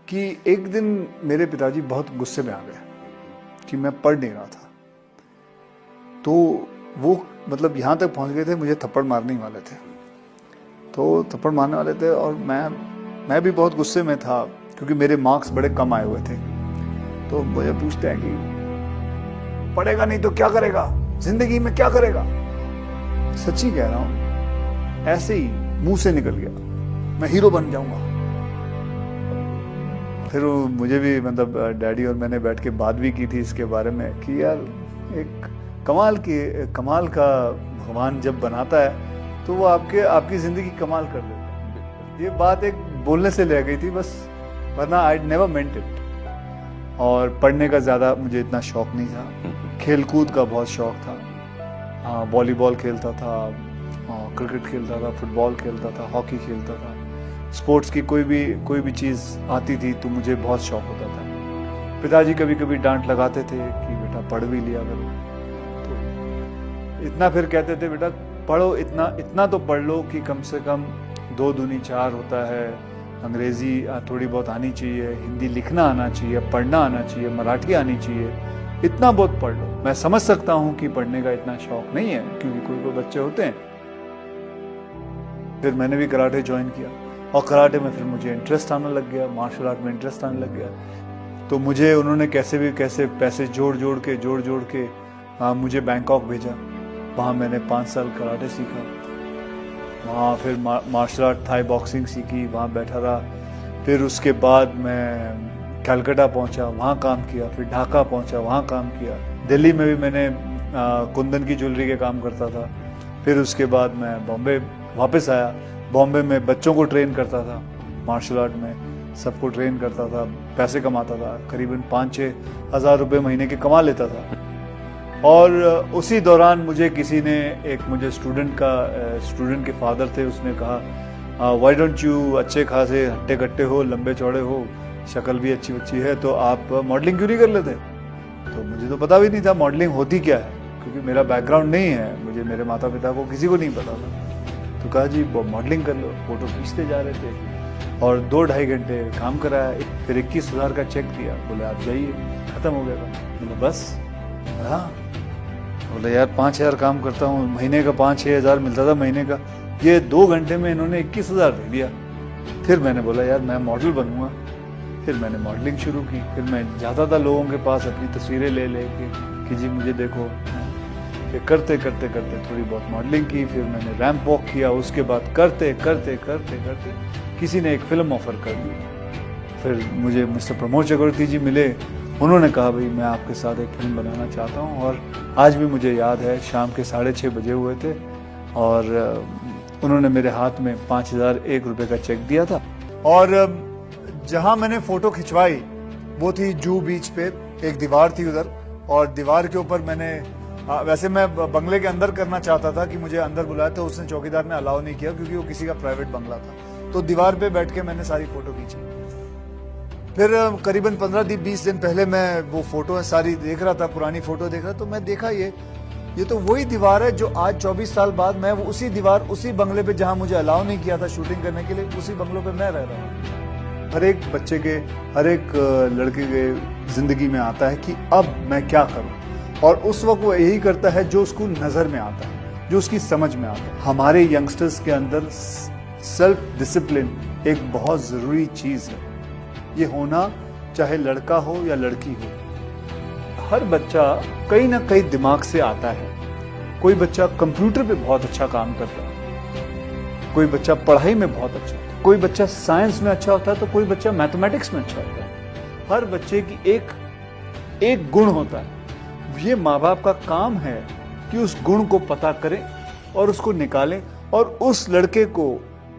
कि एक दिन मेरे पिताजी बहुत गुस्से में आ गए कि मैं पढ़ नहीं रहा था। तो वो मतलब यहाँ तक पहुँच गए थे, मुझे थप्पड़ मारने ही वाले थे। तो थप्पड़ मारने वाले थे और मैं भी बहुत गुस्से में था क्योंकि मेरे मार्क्स बड़े कम आए हुए थे। तो मुझे पूछते हैं कि पढ़ेगा नहीं तो क्या करेगा, जिंदगी में क्या करेगा। सच्ची कह रहा हूँ, ऐसे ही मुंह से निकल गया, मैं हीरो बन जाऊंगा। फिर मुझे भी मतलब डैडी और मैंने बैठ के बात भी की थी इसके बारे में कि यार एक कमाल का भगवान जब बनाता है तो वो आपकी जिंदगी कमाल कर देता है। ये बात एक बोलने से ले गई थी बस, वरना आई नेवर मेंट इट। और पढ़ने का ज़्यादा मुझे इतना शौक नहीं था, खेलकूद का बहुत शौक था। हाँ, वॉलीबॉल खेलता था, क्रिकेट खेलता था, फुटबॉल खेलता था, हॉकी खेलता था। स्पोर्ट्स की कोई भी चीज़ आती थी तो मुझे बहुत शौक होता था। पिताजी कभी कभी डांट लगाते थे कि बेटा पढ़ भी लिया करो, तो इतना फिर कहते थे बेटा पढ़ो, इतना तो पढ़ लो कि कम से कम 2 दूनी 4 होता है। अंग्रेज़ी थोड़ी बहुत आनी चाहिए, हिंदी लिखना आना चाहिए, पढ़ना आना चाहिए, मराठी आनी चाहिए, इतना बहुत पढ़ लो। मैं समझ सकता हूँ कि पढ़ने का इतना शौक नहीं है क्योंकि कोई बच्चे होते हैं। फिर मैंने भी कराटे ज्वाइन किया और कराटे में फिर मुझे इंटरेस्ट आने लग गया, मार्शल आर्ट में इंटरेस्ट आने लग गया। तो मुझे उन्होंने कैसे पैसे जोड़ जोड़ के मुझे बैंकॉक भेजा। वहाँ मैंने 5 साल कराटे सीखा। वहाँ फिर मार्शल आर्ट, थाई बॉक्सिंग सीखी, वहाँ बैठा रहा। फिर उसके बाद मैं कलकत्ता पहुँचा, वहाँ काम किया। फिर ढाका पहुँचा, वहाँ काम किया। दिल्ली में भी मैंने कुंदन की ज्वेलरी के काम करता था। फिर उसके बाद मैं बॉम्बे वापस आया। बॉम्बे में बच्चों को ट्रेन करता था, मार्शल आर्ट में सबको ट्रेन करता था, पैसे कमाता था। करीबन 5-6 हज़ार रुपये महीने के कमा लेता था। और उसी दौरान मुझे किसी ने, मुझे स्टूडेंट के फादर थे, उसने कहा व्हाई डोंट यू, अच्छे खासे हट्टे कट्टे हो, लंबे चौड़े हो, शक्ल भी अच्छी है, तो आप मॉडलिंग क्यों नहीं कर लेते। तो मुझे तो पता भी नहीं था मॉडलिंग होती क्या है, क्योंकि मेरा बैकग्राउंड नहीं है, मुझे मेरे माता पिता को किसी को नहीं पता था। तो कहा जी मॉडलिंग कर लो। फोटो खींचते जा रहे थे और 2-2.5 घंटे काम कराया। फिर 21,000 का चेक दिया, बोले आप जाइए, खत्म हो गया था। बोले बस। हाँ, बोले यार 5,000 काम करता हूँ, महीने का 5-6 हज़ार मिलता था महीने का, ये 2 घंटे में इन्होंने 21,000 दे दिया। फिर मैंने बोला यार मैं मॉडल बनूंगा। फिर मैंने मॉडलिंग शुरू की। फिर मैं जाता था लोगों के पास अपनी तस्वीरें ले के कि जी मुझे देखो। फिर करते थोड़ी बहुत मॉडलिंग की। फिर मैंने रैंप वॉक किया। उसके बाद करते किसी ने एक फिल्म ऑफर कर दी। फिर मुझे मिस्टर प्रमोद चक्रवर्ती जी मिले। उन्होंने कहा भाई मैं आपके साथ एक फिल्म बनाना चाहता हूँ। और आज भी मुझे याद है, शाम के 6:30 बजे हुए थे और उन्होंने मेरे हाथ में 5,001 रुपये का चेक दिया था। और जहाँ मैंने फ़ोटो खिंचवाई वो थी जूहू बीच पे, एक दीवार थी उधर, और दीवार के ऊपर मैंने वैसे मैं बंगले के अंदर करना चाहता था कि मुझे अंदर बुलाया, तो उसने, चौकीदार ने अलाउ नहीं किया क्योंकि वो किसी का प्राइवेट बंगला था। तो दीवार पे बैठ के मैंने सारी फ़ोटो खींची। फिर करीबन 15-20 दिन पहले मैं वो फोटो सारी देख रहा था, पुरानी फोटो देख रहा, तो मैं देखा ये तो वही दीवार है जो आज 24 साल बाद मैं उसी बंगले पे, जहां मुझे अलाउ नहीं किया था शूटिंग करने के लिए, उसी बंगलों पे मैं रह रहा हूँ। हर एक बच्चे के, हर एक लड़के के जिंदगी में आता है कि अब मैं क्या करूँ, और उस वक्त वो यही करता है जो उसको नजर में आता है, जो उसकी समझ में आता है। हमारे यंगस्टर्स के अंदर सेल्फ डिसिप्लिन एक बहुत जरूरी चीज है। ये होना चाहे लड़का हो या लड़की हो, हर बच्चा कहीं ना कहीं दिमाग से आता है। कोई बच्चा कंप्यूटर पे बहुत अच्छा काम करता है, कोई बच्चा पढ़ाई में बहुत अच्छा होता है, कोई बच्चा साइंस में अच्छा होता है, तो कोई बच्चा मैथमेटिक्स में अच्छा होता है। हर बच्चे की एक गुण होता है। ये माँ बाप का काम है कि उस गुण को पता करें और उसको निकालें और उस लड़के को,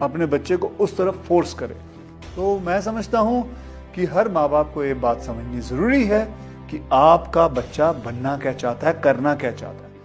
अपने बच्चे को उस तरफ फोर्स करें। तो मैं समझता हूं कि हर माँ बाप को ये बात समझनी जरूरी है कि आपका बच्चा बनना क्या चाहता है, करना क्या चाहता है।